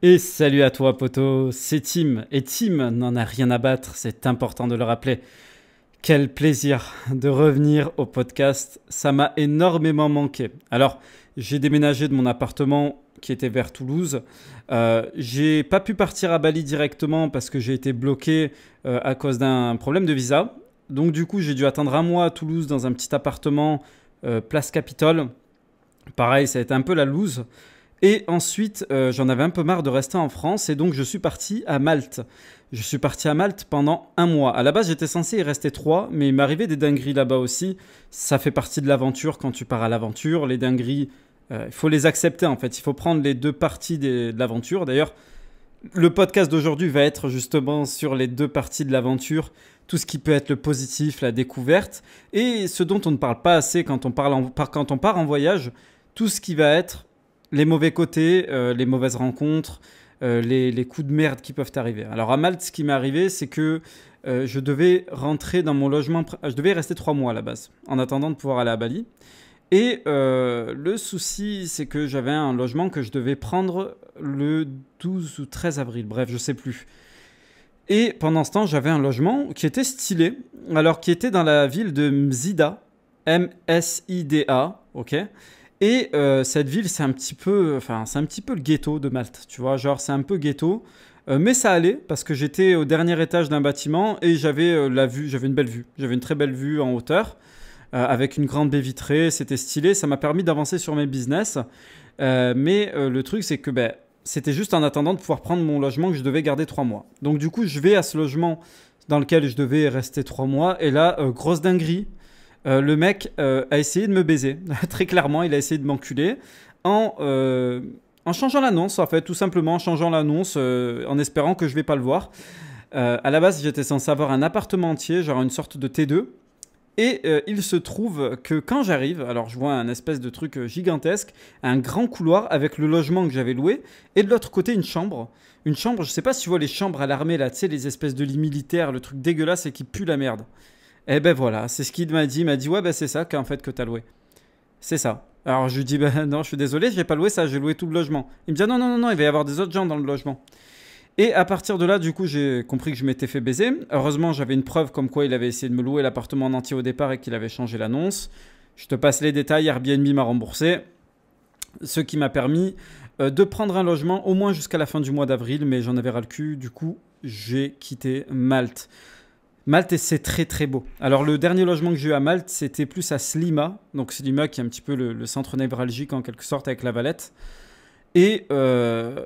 Et salut à toi, poto, c'est Tim. Et Tim n'en a rien à battre, c'est important de le rappeler. Quel plaisir de revenir au podcast, ça m'a énormément manqué. Alors, j'ai déménagé de mon appartement qui était vers Toulouse. J'ai pas pu partir à Bali directement parce que j'ai été bloqué à cause d'un problème de visa. Donc du coup, j'ai dû attendre un mois à Toulouse dans un petit appartement place Capitole. Pareil, ça a été un peu la loose. Et ensuite, j'en avais un peu marre de rester en France et donc je suis parti à Malte. Je suis parti à Malte pendant un mois. À la base, j'étais censé y rester trois, mais il m'arrivait des dingueries là-bas aussi. Ça fait partie de l'aventure quand tu pars à l'aventure. Les dingueries, il faut les accepter en fait. Il faut prendre les deux parties de l'aventure. D'ailleurs, le podcast d'aujourd'hui va être justement sur les deux parties de l'aventure. Tout ce qui peut être le positif, la découverte, et ce dont on ne parle pas assez quand on part en voyage, tout ce qui va être les mauvais côtés, les mauvaises rencontres, les coups de merde qui peuvent arriver. Alors à Malte, ce qui m'est arrivé, c'est que je devais rentrer dans mon logement. Je devais y rester 3 mois à la base, en attendant de pouvoir aller à Bali. Et le souci, c'est que j'avais un logement que je devais prendre le 12 ou 13 avril. Bref, je sais plus. Et pendant ce temps, j'avais un logement qui était stylé, alors qui était dans la ville de Msida, Msida, ok. Et cette ville, c'est un petit peu, enfin, c'est un petit peu le ghetto de Malte, tu vois, genre c'est un peu ghetto, mais ça allait parce que j'étais au dernier étage d'un bâtiment et j'avais la vue, j'avais une belle vue, j'avais une très belle vue en hauteur avec une grande baie vitrée, c'était stylé, ça m'a permis d'avancer sur mes business, mais le truc c'est que ben, c'était juste en attendant de pouvoir prendre mon logement que je devais garder 3 mois. Donc du coup, je vais à ce logement dans lequel je devais rester 3 mois et là, grosse dinguerie. Le mec a essayé de me baiser. Très clairement, il a essayé de m'enculer en, euh, en changeant l'annonce, en fait, tout simplement en changeant l'annonce, en espérant que je vais pas le voir. À la base, j'étais censé avoir un appartement entier, genre une sorte de T2. Et il se trouve que quand j'arrive, alors je vois un espèce de truc gigantesque, un grand couloir avec le logement que j'avais loué, et de l'autre côté une chambre. Une chambre, je sais pas si tu vois les chambres à l'armée là, tu sais, les espèces de lits militaires, le truc dégueulasse et qui pue la merde. Eh ben voilà, c'est ce qu'il m'a dit. Il m'a dit, ouais, ben c'est ça qu'en fait que t'as loué. C'est ça. Alors je lui dis, ben non, je suis désolé, j'ai pas loué ça, j'ai loué tout le logement. Il me dit, ah, non, non, non, non, il va y avoir des autres gens dans le logement. Et à partir de là, du coup, j'ai compris que je m'étais fait baiser. Heureusement, j'avais une preuve comme quoi il avait essayé de me louer l'appartement en entier au départ et qu'il avait changé l'annonce. Je te passe les détails, Airbnb m'a remboursé, ce qui m'a permis de prendre un logement au moins jusqu'à la fin du mois d'avril, mais j'en avais ras le cul, du coup, j'ai quitté Malte. Malte, c'est très très beau. Alors le dernier logement que j'ai eu à Malte, c'était plus à Slima. Donc Slima qui est un petit peu le centre névralgique en quelque sorte avec la Valette. Et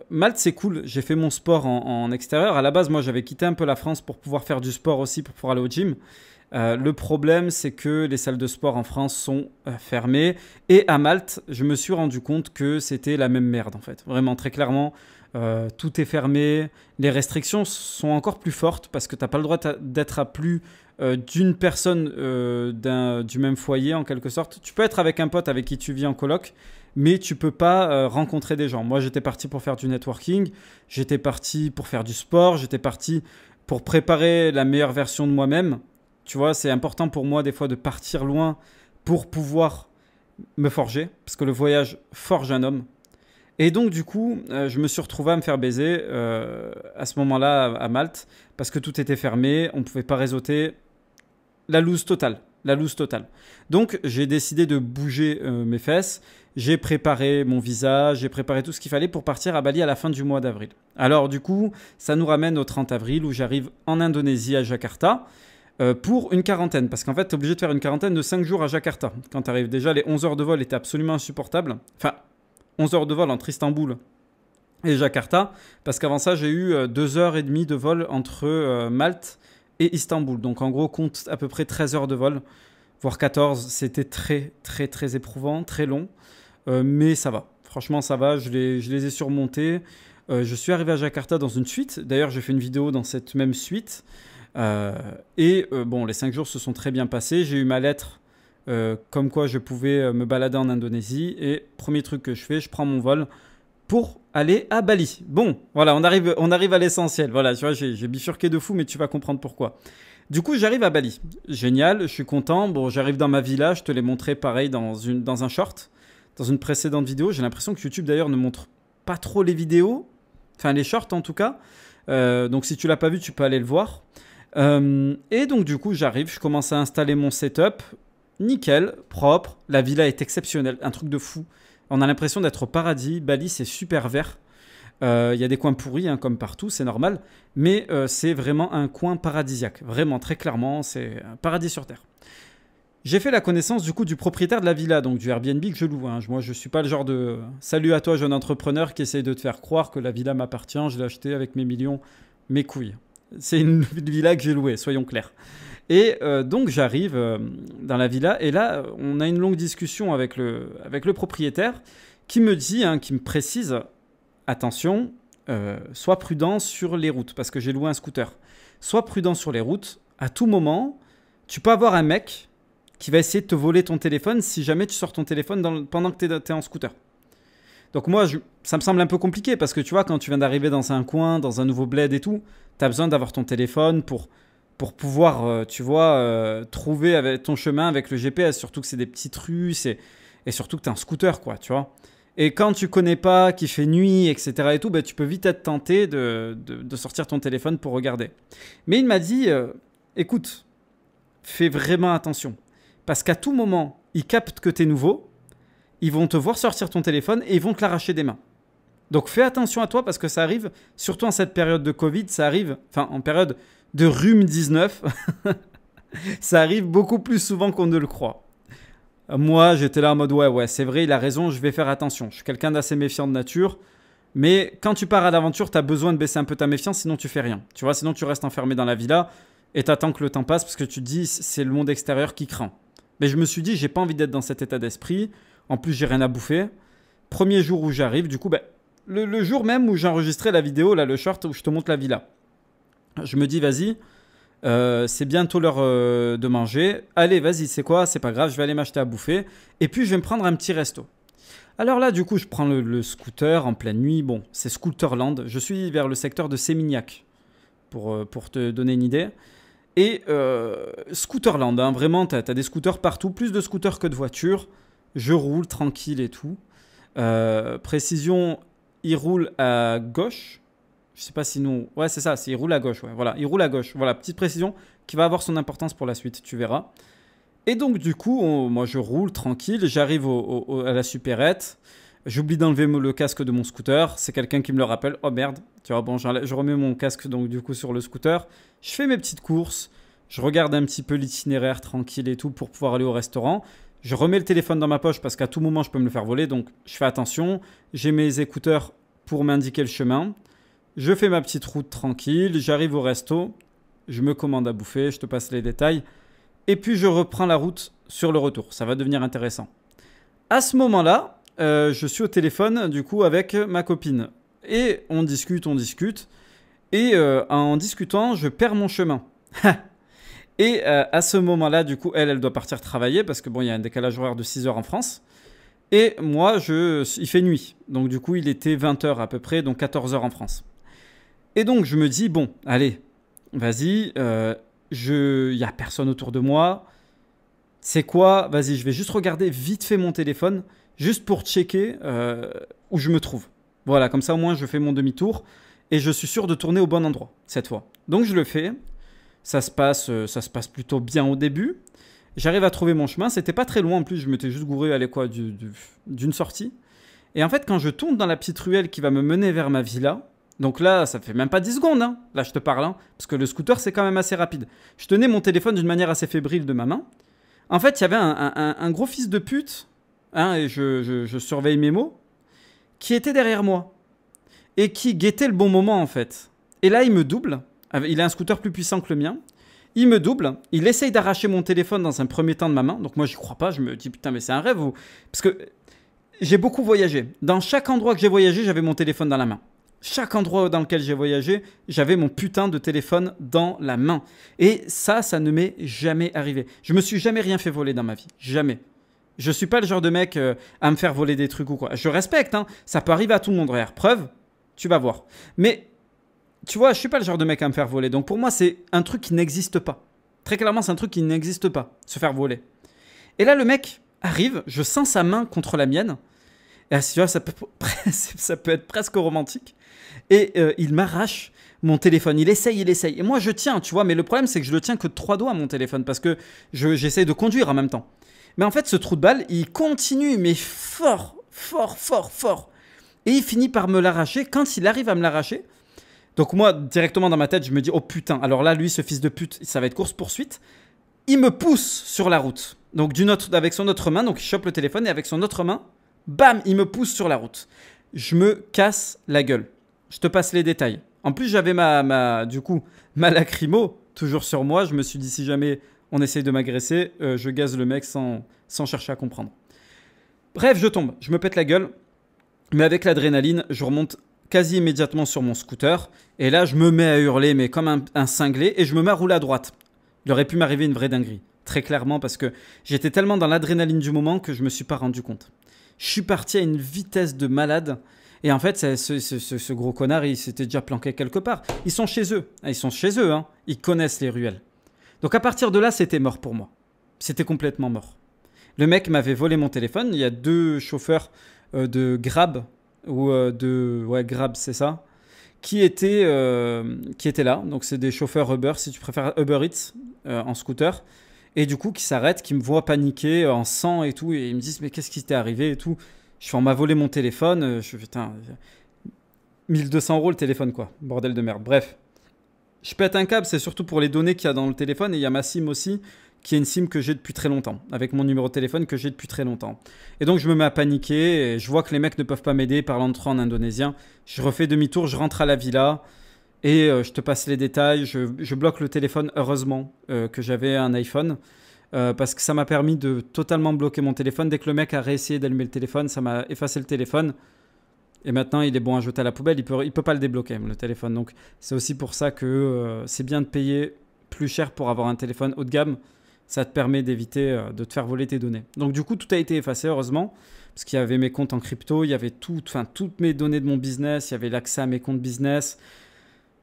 Malte, c'est cool. J'ai fait mon sport en extérieur. À la base, moi, j'avais quitté un peu la France pour pouvoir faire du sport aussi, pour pouvoir aller au gym. Le problème, c'est que les salles de sport en France sont fermées. Et à Malte, je me suis rendu compte que c'était la même merde, en fait. Vraiment, très clairement, tout est fermé. Les restrictions sont encore plus fortes parce que tu n'as pas le droit d'être à plus d'une personne du même foyer, en quelque sorte. Tu peux être avec un pote avec qui tu vis en coloc, mais tu peux pas rencontrer des gens. Moi, j'étais parti pour faire du networking, j'étais parti pour faire du sport, j'étais parti pour préparer la meilleure version de moi-même. Tu vois, c'est important pour moi des fois de partir loin pour pouvoir me forger, parce que le voyage forge un homme. Et donc, du coup, je me suis retrouvé à me faire baiser à ce moment-là à Malte, parce que tout était fermé, on ne pouvait pas réseauter. La loose totale. La loose totale. Donc, j'ai décidé de bouger mes fesses. J'ai préparé mon visa, j'ai préparé tout ce qu'il fallait pour partir à Bali à la fin du mois d'avril. Alors, du coup, ça nous ramène au 30 avril où j'arrive en Indonésie à Jakarta pour une quarantaine. Parce qu'en fait, tu es obligé de faire une quarantaine de 5 jours à Jakarta. Quand tu arrives déjà, les 11 heures de vol étaient absolument insupportables. Enfin, 11 heures de vol entre Istanbul et Jakarta. Parce qu'avant ça, j'ai eu 2 heures et demie de vol entre Malte et Istanbul. Donc en gros, compte à peu près 13 heures de vol, voire 14. C'était très, très, très éprouvant, très long. Mais ça va. Franchement, ça va. Je les ai surmontés. Je suis arrivé à Jakarta dans une suite. D'ailleurs, j'ai fait une vidéo dans cette même suite. Bon, les 5 jours se sont très bien passés. J'ai eu ma lettre comme quoi je pouvais me balader en Indonésie. Et premier truc que je fais, je prends mon vol pour aller à Bali. Bon, voilà, on arrive à l'essentiel. Voilà, tu vois, j'ai bifurqué de fou, mais tu vas comprendre pourquoi. Du coup, j'arrive à Bali. Génial, je suis content. Bon, j'arrive dans ma villa, je te l'ai montré pareil dans un short, dans une précédente vidéo. J'ai l'impression que YouTube d'ailleurs ne montre pas trop les vidéos. Enfin, les shorts en tout cas. Donc si tu l'as pas vu, tu peux aller le voir. Et donc du coup, j'arrive, je commence à installer mon setup. Nickel, propre. La villa est exceptionnelle, un truc de fou. On a l'impression d'être au paradis. Bali, c'est super vert. Il y a des coins pourris, hein, comme partout, c'est normal. Mais c'est vraiment un coin paradisiaque. Vraiment, très clairement, c'est un paradis sur Terre. J'ai fait la connaissance du coup du propriétaire de la villa, donc du Airbnb que je loue. Hein. Moi, je suis pas le genre de salut à toi, jeune entrepreneur, qui essaye de te faire croire que la villa m'appartient. Je l'ai achetée avec mes millions, mes couilles. C'est une villa que j'ai louée, soyons clairs. Et donc j'arrive dans la villa et là, on a une longue discussion avec le propriétaire qui me dit, hein, qui me précise, attention, sois prudent sur les routes parce que j'ai loué un scooter. Sois prudent sur les routes. À tout moment, tu peux avoir un mec qui va essayer de te voler ton téléphone si jamais tu sors ton téléphone pendant que tu es en scooter. Donc moi, ça me semble un peu compliqué parce que tu vois, quand tu viens d'arriver dans un coin, dans un nouveau bled et tout, tu as besoin d'avoir ton téléphone pour pouvoir, tu vois, trouver avec ton chemin avec le GPS, surtout que c'est des petites rues et surtout que tu es un scooter, quoi, tu vois. Et quand tu connais pas, qu'il fait nuit, etc. et tout, ben, tu peux vite être tenté de sortir ton téléphone pour regarder. Mais il m'a dit, écoute, fais vraiment attention. Parce qu'à tout moment, ils captent que tu es nouveau, ils vont te voir sortir ton téléphone et ils vont te l'arracher des mains. Donc fais attention à toi parce que ça arrive, surtout en cette période de Covid, ça arrive, enfin en période de rhume 19, ça arrive beaucoup plus souvent qu'on ne le croit. Moi, j'étais là en mode ouais, c'est vrai, il a raison, je vais faire attention. Je suis quelqu'un d'assez méfiant de nature, mais quand tu pars à l'aventure, tu as besoin de baisser un peu ta méfiance, sinon tu fais rien. Tu vois, sinon tu restes enfermé dans la villa et tu attends que le temps passe parce que tu te dis c'est le monde extérieur qui craint. Mais je me suis dit, j'ai pas envie d'être dans cet état d'esprit. En plus, j'ai rien à bouffer. Premier jour où j'arrive, du coup, ben, le jour même où j'ai enregistré la vidéo, là, le short où je te montre la villa. Je me dis, vas-y, c'est bientôt l'heure de manger. Allez, vas-y, c'est quoi? C'est pas grave, je vais aller m'acheter à bouffer. Et puis, je vais me prendre un petit resto. Alors là, du coup, je prends le scooter en pleine nuit. Bon, c'est Scooterland. Je suis vers le secteur de Sémignac, pour te donner une idée. Et Scooterland, hein, vraiment, tu as des scooters partout, plus de scooters que de voitures. Je roule tranquille et tout. Précision, il roule à gauche. Je sais pas si nous... Ouais, c'est ça, il roule à gauche. Ouais, voilà, il roule à gauche. Voilà, petite précision qui va avoir son importance pour la suite, tu verras. Et donc, du coup, moi, je roule tranquille. J'arrive à la supérette. J'oublie d'enlever le casque de mon scooter. C'est quelqu'un qui me le rappelle. Oh merde. Tu vois, bon, je remets mon casque donc du coup sur le scooter. Je fais mes petites courses. Je regarde un petit peu l'itinéraire tranquille et tout pour pouvoir aller au restaurant. Je remets le téléphone dans ma poche parce qu'à tout moment, je peux me le faire voler. Donc, je fais attention. J'ai mes écouteurs pour m'indiquer le chemin. Je fais ma petite route tranquille. J'arrive au resto. Je me commande à bouffer. Je te passe les détails. Et puis, je reprends la route sur le retour. Ça va devenir intéressant. À ce moment-là, je suis au téléphone du coup avec ma copine. Et on discute. Et en discutant, je perds mon chemin. Et à ce moment-là, du coup, elle doit partir travailler parce que bon, il y a un décalage horaire de 6 heures en France. Et moi, il fait nuit. Donc du coup, il était 20 heures à peu près, donc 14 heures en France. Et donc, je me dis, bon, allez, vas-y, il n'y a personne autour de moi. C'est quoi? Vas-y, je vais juste regarder vite fait mon téléphone, juste pour checker où je me trouve. Voilà, comme ça, au moins, je fais mon demi-tour et je suis sûr de tourner au bon endroit cette fois. Donc, je le fais. Ça se passe plutôt bien au début. J'arrive à trouver mon chemin. C'était pas très loin en plus. Je m'étais juste gouré d'une sortie. Et en fait, quand je tourne dans la petite ruelle qui va me mener vers ma villa, donc là, ça fait même pas 10 secondes. Hein. Là, je te parle. Hein, parce que le scooter, c'est quand même assez rapide. Je tenais mon téléphone d'une manière assez fébrile de ma main. En fait, il y avait un gros fils de pute, hein, et je surveille mes mots, qui était derrière moi. Et qui guettait le bon moment, en fait. Et là, il me double. Il a un scooter plus puissant que le mien. Il me double. Il essaye d'arracher mon téléphone dans un premier temps de ma main. Donc moi, j'y crois pas. Je me dis, putain, mais c'est un rêve. Parce que j'ai beaucoup voyagé. Dans chaque endroit que j'ai voyagé, j'avais mon téléphone dans la main. Chaque endroit dans lequel j'ai voyagé, j'avais mon putain de téléphone dans la main. Et ça ne m'est jamais arrivé. Je me suis jamais rien fait voler dans ma vie. Jamais. Je suis pas le genre de mec à me faire voler des trucs ou quoi. Je respecte, hein. Ça peut arriver à tout le monde. Regarde, preuve, tu vas voir. Mais... tu vois, je suis pas le genre de mec à me faire voler. Donc pour moi, c'est un truc qui n'existe pas. Très clairement, c'est un truc qui n'existe pas, se faire voler. Et là, le mec arrive, je sens sa main contre la mienne. Et là, tu vois, ça peut être presque romantique. Et il m'arrache mon téléphone. Il essaye. Et moi, je tiens, tu vois. Mais le problème, c'est que je le tiens que de 3 doigts, mon téléphone, parce que j'essaie de conduire en même temps. Mais en fait, ce trou de balle, il continue, mais fort. Et il finit par me l'arracher. Quand il arrive à me l'arracher, donc moi, directement dans ma tête, je me dis, oh putain, alors là, lui, ce fils de pute, ça va être course-poursuite. Il me pousse sur la route. Donc avec son autre main, donc il chope le téléphone et avec son autre main, bam, il me pousse sur la route. Je me casse la gueule. Je te passe les détails. En plus, j'avais ma lacrymo toujours sur moi. Je me suis dit, si jamais on essaye de m'agresser, je gaze le mec sans chercher à comprendre. Bref, je tombe. Je me pète la gueule. Mais avec l'adrénaline, je remonte quasi immédiatement sur mon scooter. Et là, je me mets à hurler, mais comme un cinglé. Et je me mets à rouler à droite. Il aurait pu m'arriver une vraie dinguerie. Très clairement, parce que j'étais tellement dans l'adrénaline du moment que je ne me suis pas rendu compte. Je suis parti à une vitesse de malade. Et en fait, ce gros connard, il s'était déjà planqué quelque part. Ils sont chez eux. Hein. Ils connaissent les ruelles. Donc à partir de là, c'était mort pour moi. C'était complètement mort. Le mec m'avait volé mon téléphone. Il y a 2 chauffeurs de Grab, Grab, c'est ça, qui étaient là. Donc c'est des chauffeurs Uber, si tu préfères Uber Eats, en scooter. Et du coup, qui s'arrêtent, qui me voient paniquer en sang et tout. Et ils me disent, mais qu'est-ce qui t'est arrivé et tout. Je fais, on m'a volé mon téléphone. Je fais, putain, 1200 € le téléphone, quoi. Bordel de merde. Bref, je pète un câble. C'est surtout pour les données qu'il y a dans le téléphone. Et il y a ma SIM aussi, qui est une SIM que j'ai depuis très longtemps. Avec mon numéro de téléphone que j'ai depuis très longtemps. Et donc, je me mets à paniquer. Et je vois que les mecs ne peuvent pas m'aider par l'entrée en indonésien. Je refais demi-tour. Je rentre à la villa. Et je te passe les détails. Je bloque le téléphone, heureusement, que j'avais un iPhone. Parce que ça m'a permis de totalement bloquer mon téléphone. Dès que le mec a réessayé d'allumer le téléphone, ça m'a effacé le téléphone. Et maintenant, il est bon à jeter à la poubelle. Il peut pas le débloquer, le téléphone. Donc, c'est aussi pour ça que c'est bien de payer plus cher pour avoir un téléphone haut de gamme. Ça te permet d'éviter de te faire voler tes données. Donc, du coup, tout a été effacé, heureusement. Parce qu'il y avait mes comptes en crypto, il y avait toutes mes données de mon business, il y avait l'accès à mes comptes business.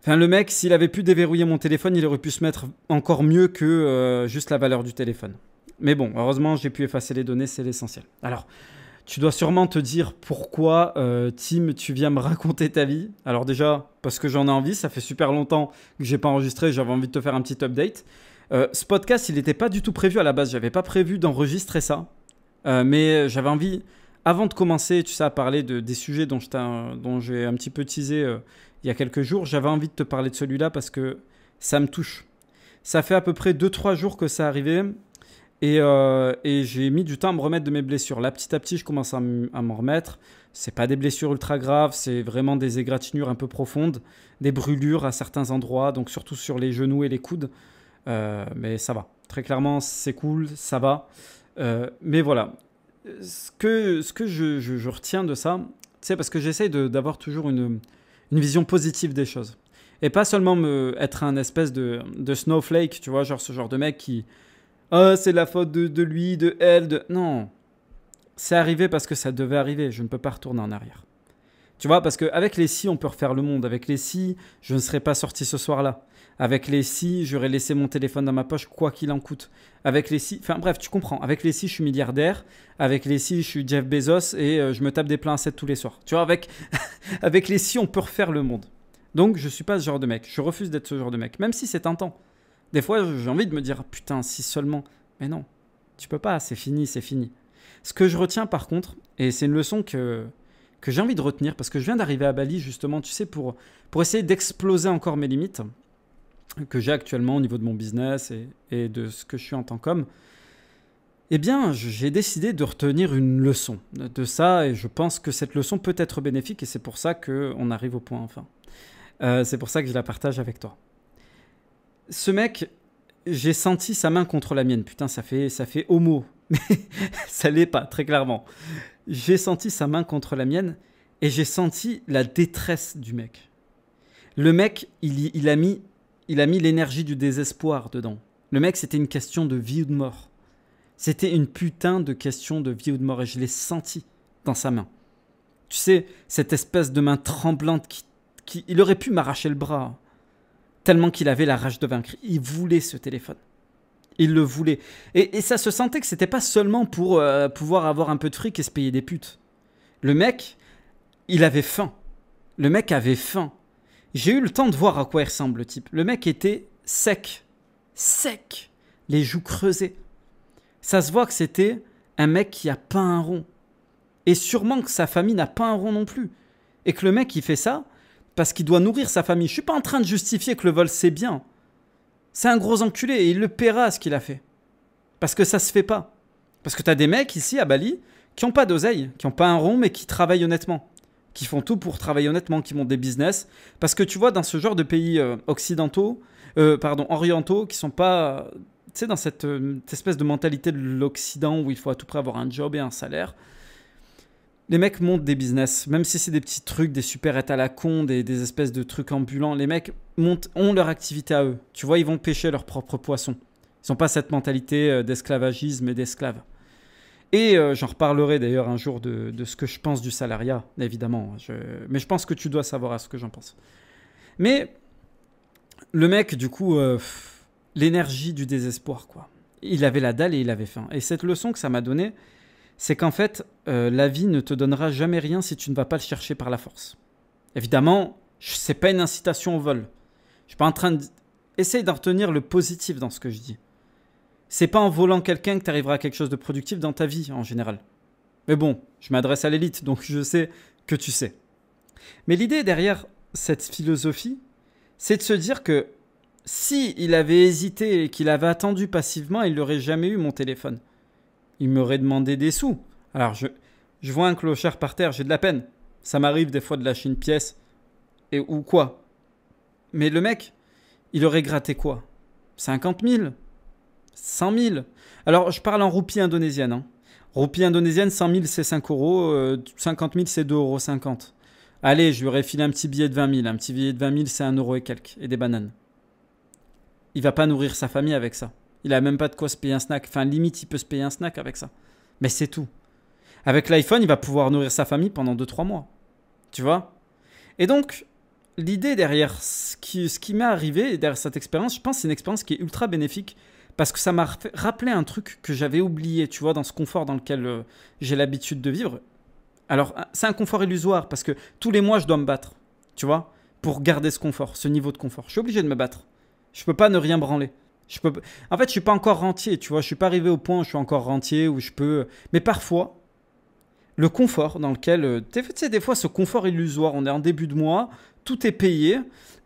Enfin, le mec, s'il avait pu déverrouiller mon téléphone, il aurait pu se mettre encore mieux que juste la valeur du téléphone. Mais bon, heureusement, j'ai pu effacer les données, c'est l'essentiel. Alors, tu dois sûrement te dire pourquoi, Tim, tu viens me raconter ta vie. Alors déjà, parce que j'en ai envie, ça fait super longtemps que j'ai pas enregistré, j'avais envie de te faire un petit update. Ce podcast, il n'était pas du tout prévu à la base, j'avais pas prévu d'enregistrer ça. Mais j'avais envie, avant de commencer, tu sais, à parler des sujets dont j'ai un petit peu teasé il y a quelques jours, j'avais envie de te parler de celui-là parce que ça me touche. Ça fait à peu près 2-3 jours que ça arrivait et j'ai mis du temps à me remettre de mes blessures. Là, petit à petit, je commence à m'en remettre. C'est pas des blessures ultra graves, c'est vraiment des égratignures un peu profondes, des brûlures à certains endroits, donc surtout sur les genoux et les coudes. Mais ça va. Très clairement, c'est cool, ça va. Mais voilà. Ce que je retiens de ça, c'est parce que j'essaye d'avoir toujours une vision positive des choses. Et pas seulement être un espèce de snowflake, tu vois, genre ce genre de mec qui... Ah, c'est la faute de lui, de elle, Non. C'est arrivé parce que ça devait arriver. Je ne peux pas retourner en arrière. Tu vois, parce qu'avec les si, on peut refaire le monde. Avec les si, je ne serais pas sorti ce soir-là. Avec les si, j'aurais laissé mon téléphone dans ma poche, quoi qu'il en coûte. Avec les si... Enfin bref, tu comprends. Avec les si, je suis milliardaire. Avec les si, je suis Jeff Bezos et je me tape des plans à 7 tous les soirs. Tu vois, avec les si, on peut refaire le monde. Donc, je ne suis pas ce genre de mec. Je refuse d'être ce genre de mec. Même si c'est tentant. Des fois, j'ai envie de me dire, putain, si seulement... Mais non, tu peux pas, c'est fini, c'est fini. Ce que je retiens par contre, et c'est une leçon que j'ai envie de retenir, parce que je viens d'arriver à Bali justement, tu sais, pour essayer d'exploser encore mes limites que j'ai actuellement au niveau de mon business et de ce que je suis en tant qu'homme, eh bien, j'ai décidé de retenir une leçon de ça, et je pense que cette leçon peut être bénéfique, et c'est pour ça qu'on arrive au point enfin. C'est pour ça que je la partage avec toi. Ce mec, j'ai senti sa main contre la mienne. Putain, ça fait homo. Mais ça l'est pas, très clairement. J'ai senti sa main contre la mienne et j'ai senti la détresse du mec. Le mec, il a mis l'énergie du désespoir dedans. Le mec, c'était une question de vie ou de mort. C'était une putain de question de vie ou de mort et je l'ai senti dans sa main. Tu sais, cette espèce de main tremblante il aurait pu m'arracher le bras. Tellement qu'il avait la rage de vaincre. Il voulait ce téléphone. Il le voulait. Et ça se sentait que c'était pas seulement pour pouvoir avoir un peu de fric et se payer des putes. Le mec, il avait faim. Le mec avait faim. J'ai eu le temps de voir à quoi il ressemble, le type. Le mec était sec. Sec. Les joues creusées. Ça se voit que c'était un mec qui a pas un rond. Et sûrement que sa famille n'a pas un rond non plus. Et que le mec, il fait ça parce qu'il doit nourrir sa famille. Je suis pas en train de justifier que le vol, c'est bien. C'est un gros enculé et il le paiera à ce qu'il a fait. Parce que ça se fait pas. Parce que t'as des mecs ici à Bali qui ont pas d'oseille, qui ont pas un rond, mais qui travaillent honnêtement. Qui font tout pour travailler honnêtement, qui montent des business. Parce que tu vois, dans ce genre de pays orientaux, qui sont pas, tu sais, dans cette espèce de mentalité de l'Occident où il faut à tout prix avoir un job et un salaire. Les mecs montent des business, même si c'est des petits trucs, des supérettes à la con, des espèces de trucs ambulants. Les mecs ont leur activité à eux. Tu vois, ils vont pêcher leurs propres poissons. Ils n'ont pas cette mentalité d'esclavagisme et d'esclaves. Et j'en reparlerai d'ailleurs un jour de ce que je pense du salariat, évidemment. Mais je pense que tu dois savoir à ce que j'en pense. Mais le mec, du coup, l'énergie du désespoir, quoi. Il avait la dalle et il avait faim. Et cette leçon que ça m'a donnée, c'est qu'en fait, la vie ne te donnera jamais rien si tu ne vas pas le chercher par la force. Évidemment, c'est pas une incitation au vol. Je suis pas en train de... Essaye d'en retenir le positif dans ce que je dis. C'est pas en volant quelqu'un que tu arriveras à quelque chose de productif dans ta vie, en général. Mais bon, je m'adresse à l'élite, donc je sais que tu sais. Mais l'idée derrière cette philosophie, c'est de se dire que si il avait hésité et qu'il avait attendu passivement, il n'aurait jamais eu mon téléphone. Il m'aurait demandé des sous. Alors, je vois un clochard par terre, j'ai de la peine. Ça m'arrive des fois de lâcher une pièce ou quoi. Mais le mec, il aurait gratté quoi? 50 000? 100 000? Alors, je parle en roupies indonésiennes. Hein. Roupies indonésiennes, 100 000, c'est 5 euros. 50 000, c'est 2,50 euros. Allez, je lui aurais filé un petit billet de 20 000. Un petit billet de 20 000, c'est 1 euro et quelques. Et des bananes. Il va pas nourrir sa famille avec ça. Il a même pas de quoi se payer un snack. Enfin, limite, il peut se payer un snack avec ça. Mais c'est tout. Avec l'iPhone, il va pouvoir nourrir sa famille pendant 2-3 mois. Tu vois? Et donc, l'idée derrière ce qui m'est arrivé, derrière cette expérience, je pense que c'est une expérience qui est ultra bénéfique parce que ça m'a rappelé un truc que j'avais oublié, tu vois, dans ce confort dans lequel j'ai l'habitude de vivre. Alors, c'est un confort illusoire parce que tous les mois, je dois me battre, tu vois, pour garder ce confort, ce niveau de confort. Je suis obligé de me battre. Je peux pas ne rien branler. En fait, je suis pas encore rentier, tu vois. Je suis pas arrivé au point où je suis encore rentier, où je peux... Mais parfois, le confort dans lequel... Tu sais, des fois, ce confort illusoire, on est en début de mois, tout est payé,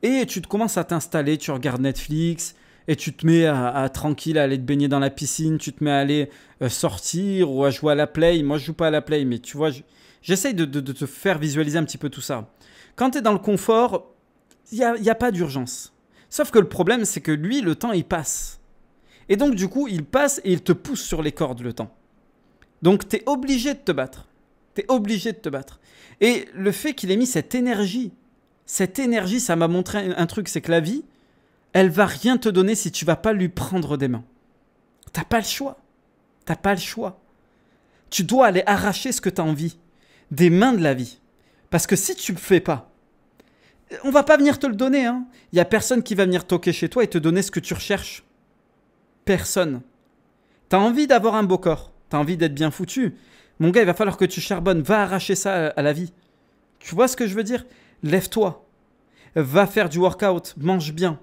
et tu te commences à t'installer, tu regardes Netflix, et tu te mets à tranquille à aller te baigner dans la piscine, tu te mets à aller sortir ou à jouer à la play. Moi, je joue pas à la play, mais tu vois, j'essaye de te faire visualiser un petit peu tout ça. Quand tu es dans le confort, il y a pas d'urgence. Sauf que le problème, c'est que lui, le temps, il passe. Et donc, du coup, il passe et il te pousse sur les cordes, le temps. Donc, tu es obligé de te battre. Tu es obligé de te battre. Et le fait qu'il ait mis cette énergie, ça m'a montré un truc, c'est que la vie, elle va rien te donner si tu vas pas lui prendre des mains. T'as pas le choix. T'as pas le choix. Tu dois aller arracher ce que tu as envie des mains de la vie. Parce que si tu le fais pas, on va pas venir te le donner. Hein. Il y a personne qui va venir toquer chez toi et te donner ce que tu recherches. Personne. T'as envie d'avoir un beau corps. T'as envie d'être bien foutu. Mon gars, il va falloir que tu charbonnes. Va arracher ça à la vie. Tu vois ce que je veux dire? Lève-toi. Va faire du workout. Mange bien.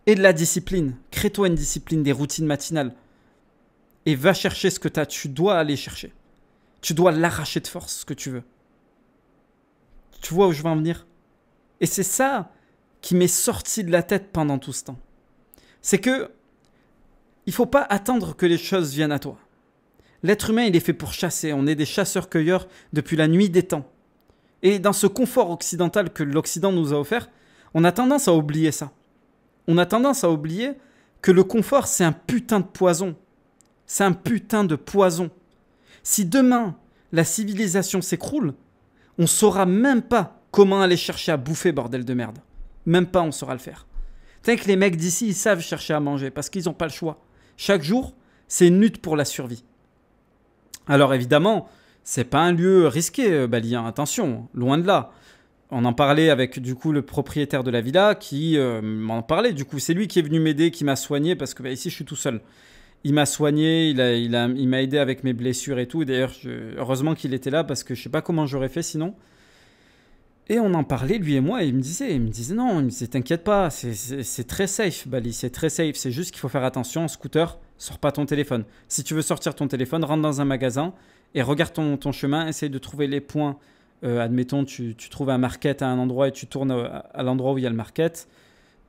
Et de la discipline. Crée-toi une discipline, des routines matinales. Et va chercher ce que tu as. Tu dois aller chercher. Tu dois l'arracher de force, ce que tu veux. Tu vois où je veux en venir? Et c'est ça qui m'est sorti de la tête pendant tout ce temps. C'est que il ne faut pas attendre que les choses viennent à toi. L'être humain, il est fait pour chasser. On est des chasseurs-cueilleurs depuis la nuit des temps. Et dans ce confort occidental que l'Occident nous a offert, on a tendance à oublier ça. On a tendance à oublier que le confort, c'est un putain de poison. C'est un putain de poison. Si demain, la civilisation s'écroule, on ne saura même pas comment aller chercher à bouffer, bordel de merde. Même pas on saura le faire. T'as que les mecs d'ici, ils savent chercher à manger parce qu'ils n'ont pas le choix. Chaque jour, c'est une lutte pour la survie. Alors évidemment, c'est pas un lieu risqué, Bali, hein, attention, loin de là. On en parlait avec du coup le propriétaire de la villa qui m'en parlait. Du coup, c'est lui qui est venu m'aider, qui m'a soigné parce que ici je suis tout seul. Il m'a soigné, il m'a aidé avec mes blessures et tout. D'ailleurs, heureusement qu'il était là parce que je sais pas comment j'aurais fait sinon. Et on en parlait, lui et moi, et il me disait non, il me disait t'inquiète pas, c'est très safe, Bali, c'est très safe, c'est juste qu'il faut faire attention, en scooter, sors pas ton téléphone. Si tu veux sortir ton téléphone, rentre dans un magasin et regarde ton chemin, essaye de trouver les points. Admettons, tu trouves un market à un endroit et tu tournes à l'endroit où il y a le market.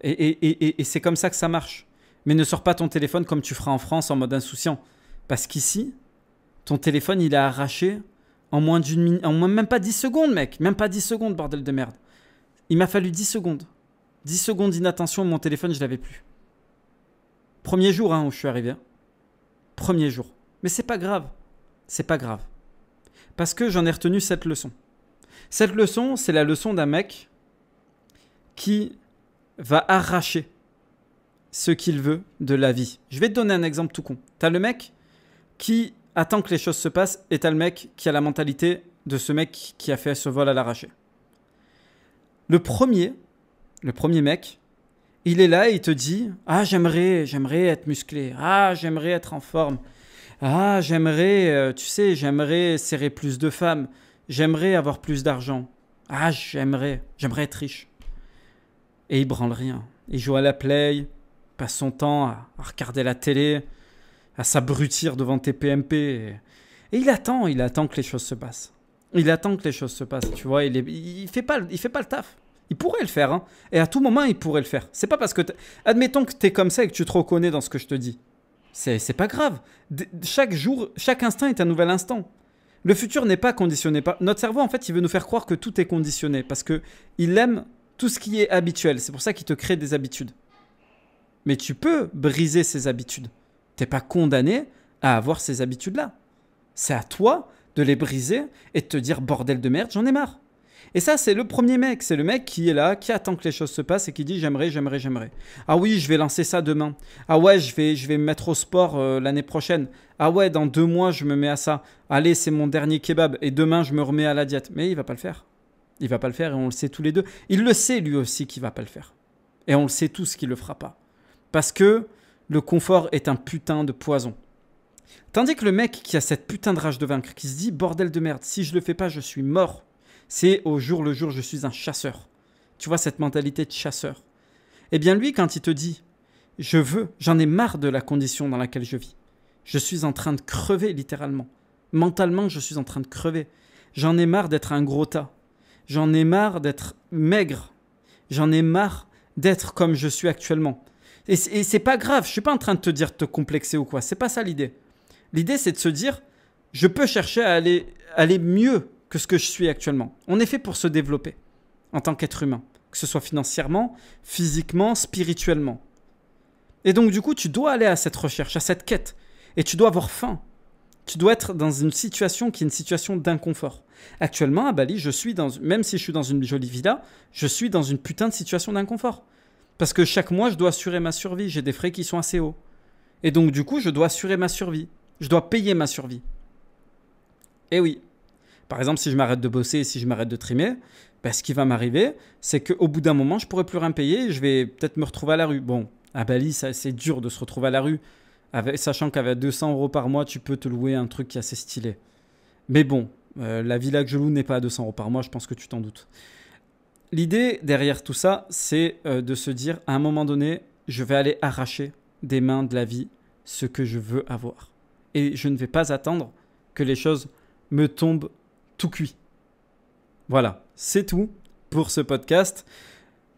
Et c'est comme ça que ça marche. Mais ne sors pas ton téléphone comme tu feras en France en mode insouciant. Parce qu'ici, ton téléphone, il est arraché en moins d'une minute, même pas 10 secondes, mec. Même pas 10 secondes, bordel de merde. Il m'a fallu 10 secondes. 10 secondes d'inattention, mon téléphone, je l'avais plus. Premier jour où je suis arrivé. Premier jour. Mais c'est pas grave. C'est pas grave. Parce que j'en ai retenu cette leçon. Cette leçon, c'est la leçon d'un mec qui va arracher ce qu'il veut de la vie. Je vais te donner un exemple tout con. T'as le mec qui attend que les choses se passent et t'as le mec qui a la mentalité de ce mec qui a fait ce vol à l'arraché. Le premier mec, il est là et il te dit « Ah, j'aimerais être musclé. Ah, j'aimerais être en forme. Ah, j'aimerais serrer plus de femmes. J'aimerais avoir plus d'argent. Ah, j'aimerais être riche. » Et il branle rien. Il joue à la play, passe son temps à regarder la télé, à s'abrutir devant TPMP. Et il attend que les choses se passent. Il attend que les choses se passent, tu vois. Il fait pas le taf. Il pourrait le faire, hein. Et à tout moment, il pourrait le faire. C'est pas parce que... Admettons que t'es comme ça et que tu te reconnais dans ce que je te dis. C'est pas grave. Chaque jour, chaque instant est un nouvel instant. Le futur n'est pas conditionné. Notre cerveau, en fait, il veut nous faire croire que tout est conditionné. Parce qu'il aime tout ce qui est habituel. C'est pour ça qu'il te crée des habitudes. Mais tu peux briser ces habitudes. T'es pas condamné à avoir ces habitudes-là. C'est à toi de les briser et de te dire bordel de merde, j'en ai marre. Et ça, c'est le premier mec. C'est le mec qui est là, qui attend que les choses se passent et qui dit j'aimerais. Ah oui, je vais lancer ça demain. Ah ouais, je vais me mettre au sport l'année prochaine. Ah ouais, dans 2 mois, je me mets à ça. Allez, c'est mon dernier kebab et demain, je me remets à la diète. Mais il va pas le faire. Il va pas le faire et on le sait tous les deux. Il le sait lui aussi qu'il va pas le faire. Et on le sait tous qu'il le fera pas. Parce que le confort est un putain de poison. Tandis que le mec qui a cette putain de rage de vaincre, qui se dit bordel de merde, si je le fais pas, je suis mort. C'est au jour le jour, je suis un chasseur. Tu vois cette mentalité de chasseur. Eh bien lui, quand il te dit j'en ai marre de la condition dans laquelle je vis. Je suis en train de crever littéralement. Mentalement, je suis en train de crever. J'en ai marre d'être un gros tas. J'en ai marre d'être maigre. J'en ai marre d'être comme je suis actuellement. Et c'est pas grave, je suis pas en train de te dire de te complexer ou quoi, c'est pas ça l'idée. L'idée c'est de se dire, je peux chercher à aller mieux que ce que je suis actuellement. On est fait pour se développer en tant qu'être humain, que ce soit financièrement, physiquement, spirituellement. Et donc du coup, tu dois aller à cette recherche, à cette quête, et tu dois avoir faim. Tu dois être dans une situation qui est une situation d'inconfort. Actuellement, à Bali, même si je suis dans une jolie villa, je suis dans une putain de situation d'inconfort. Parce que chaque mois, je dois assurer ma survie. J'ai des frais qui sont assez hauts. Et donc, du coup, je dois assurer ma survie. Je dois payer ma survie. Et oui. Par exemple, si je m'arrête de bosser et si je m'arrête de trimer, ce qui va m'arriver, c'est qu'au bout d'un moment, je ne pourrai plus rien payer et je vais peut-être me retrouver à la rue. Bon, à Bali, c'est dur de se retrouver à la rue. Sachant qu'avec 200 € par mois, tu peux te louer un truc qui est assez stylé. Mais bon, la villa que je loue n'est pas à 200 € par mois, je pense que tu t'en doutes. L'idée derrière tout ça, c'est de se dire, à un moment donné, je vais aller arracher des mains de la vie ce que je veux avoir. Et je ne vais pas attendre que les choses me tombent tout cuit. Voilà, c'est tout pour ce podcast.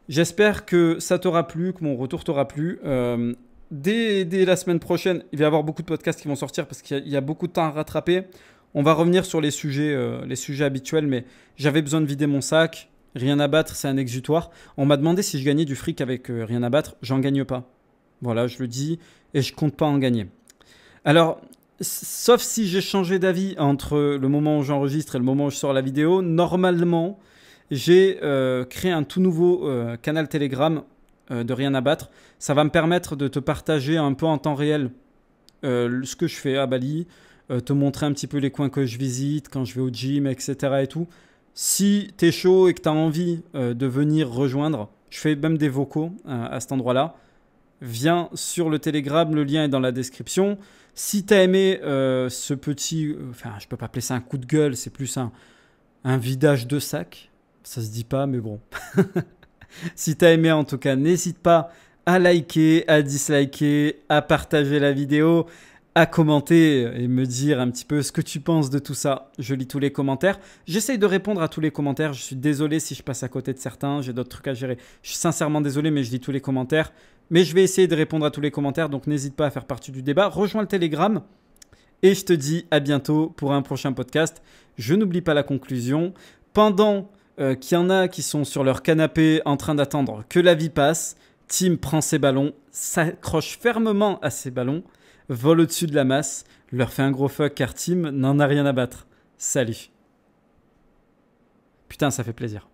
J'espère que ça t'aura plu, que mon retour t'aura plu. Dès la semaine prochaine, il va y avoir beaucoup de podcasts qui vont sortir parce qu'il y a beaucoup de temps à rattraper. On va revenir sur les sujets habituels, mais j'avais besoin de vider mon sac. Rien à battre, c'est un exutoire. On m'a demandé si je gagnais du fric avec rien à battre. J'en gagne pas. Voilà, je le dis et je compte pas en gagner. Alors, sauf si j'ai changé d'avis entre le moment où j'enregistre et le moment où je sors la vidéo, normalement, j'ai créé un tout nouveau canal Telegram de rien à battre. Ça va me permettre de te partager un peu en temps réel ce que je fais à Bali, te montrer un petit peu les coins que je visite, quand je vais au gym, etc. et tout. Si tu es chaud et que tu as envie de venir rejoindre, je fais même des vocaux à cet endroit-là. Viens sur le Telegram, le lien est dans la description. Si tu as aimé ce petit... je peux pas appeler ça un coup de gueule, c'est plus un vidage de sac. Ça se dit pas, mais bon. Si t'as aimé, en tout cas, n'hésite pas à liker, à disliker, à partager la vidéo, à commenter et me dire un petit peu ce que tu penses de tout ça. Je lis tous les commentaires. J'essaye de répondre à tous les commentaires. Je suis désolé si je passe à côté de certains. J'ai d'autres trucs à gérer. Je suis sincèrement désolé, mais je lis tous les commentaires. Mais je vais essayer de répondre à tous les commentaires. Donc n'hésite pas à faire partie du débat. Rejoins le Telegram. Et je te dis à bientôt pour un prochain podcast. Je n'oublie pas la conclusion. Pendant qu'il y en a qui sont sur leur canapé en train d'attendre que la vie passe, Tim prend ses ballons, s'accroche fermement à ses ballons, vole au-dessus de la masse, leur fait un gros fuck car Tim n'en a rien à battre. Salut. Putain, ça fait plaisir.